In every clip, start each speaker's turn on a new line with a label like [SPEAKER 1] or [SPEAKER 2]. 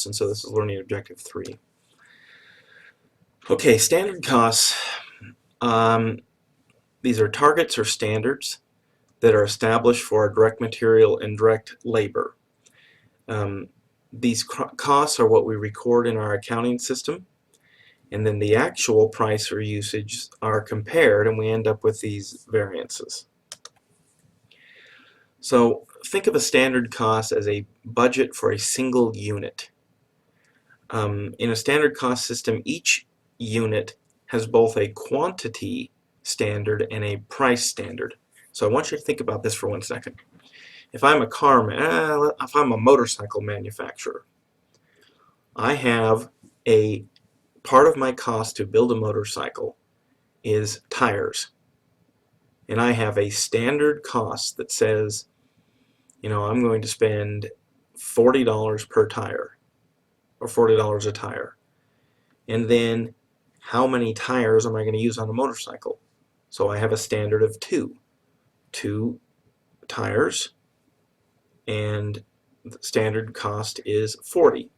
[SPEAKER 1] costs, and so this is learning objective 3. Okay, standard costs. These are targets or standards that are established for direct material and direct labor. These costs are what we record in our accounting system, and then the actual price or usage are compared, and we end up with these variances. So think of a standard cost as a budget for a single unit. In a standard cost system, each unit has both a quantity standard and a price standard. So I want you to think about this for 1 second. If I'm if I'm a motorcycle manufacturer, I have a part of my cost to build a motorcycle is tires. And I have a standard cost that says, I'm going to spend $40 per tire, or $40 a tire. And then how many tires am I going to use on a motorcycle? So I have a standard of 2 tires, and the standard cost is 40.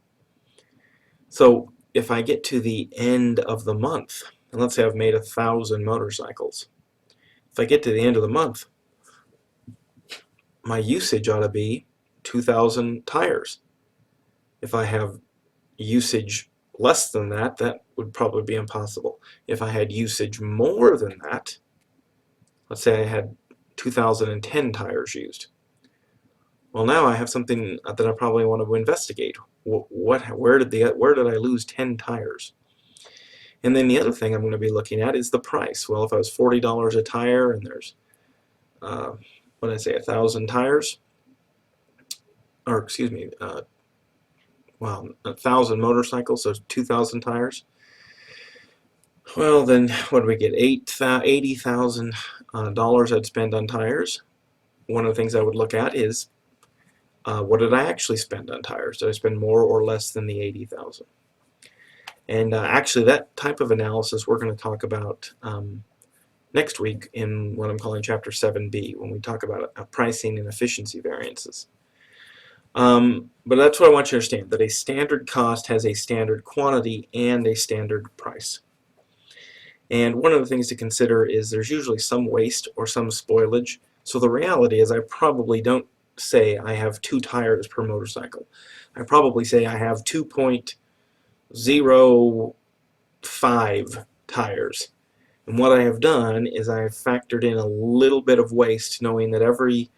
[SPEAKER 1] So if I get to the end of the month, and let's say I've made 1,000 motorcycles, if I get to the end of the month, my usage ought to be 2,000 tires. If I have usage less than that, that would probably be impossible. If I had usage more than that, let's say I had 2,010 tires used. Well, now I have something that I probably want to investigate. Where did I lose 10 tires? And then the other thing I'm going to be looking at is the price. Well, if I was $40 a tire and there's, what did I say, 1,000 tires, or excuse me, 1,000 motorcycles, so 2,000 tires. Well, then what do we get? $80,000 I'd spend on tires. One of the things I would look at is what did I actually spend on tires? Did I spend more or less than the 80,000? And actually, that type of analysis we're going to talk about next week in what I'm calling Chapter 7b, when we talk about pricing and efficiency variances. But that's what I want you to understand, that a standard cost has a standard quantity and a standard price. And one of the things to consider is there's usually some waste or some spoilage. So the reality is I probably don't say I have 2 tires per motorcycle. I probably say I have 2.05 tires. And what I have done is I have factored in a little bit of waste, knowing that every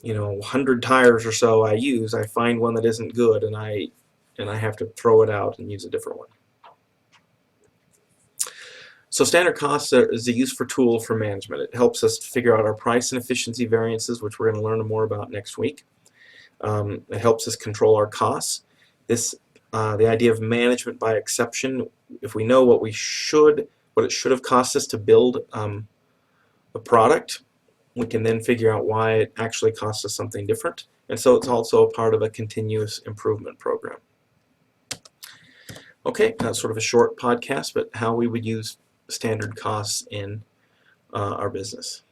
[SPEAKER 1] 100 tires or so I use, I find one that isn't good, and I have to throw it out and use a different one. So standard costs is a useful tool for management. It helps us figure out our price and efficiency variances, which we're going to learn more about next week. It helps us control our costs. The idea of management by exception, if we know what it should have cost us to build a product, we can then figure out why it actually costs us something different. And so it's also a part of a continuous improvement program. Okay, that's sort of a short podcast, but how we would use standard costs in our business.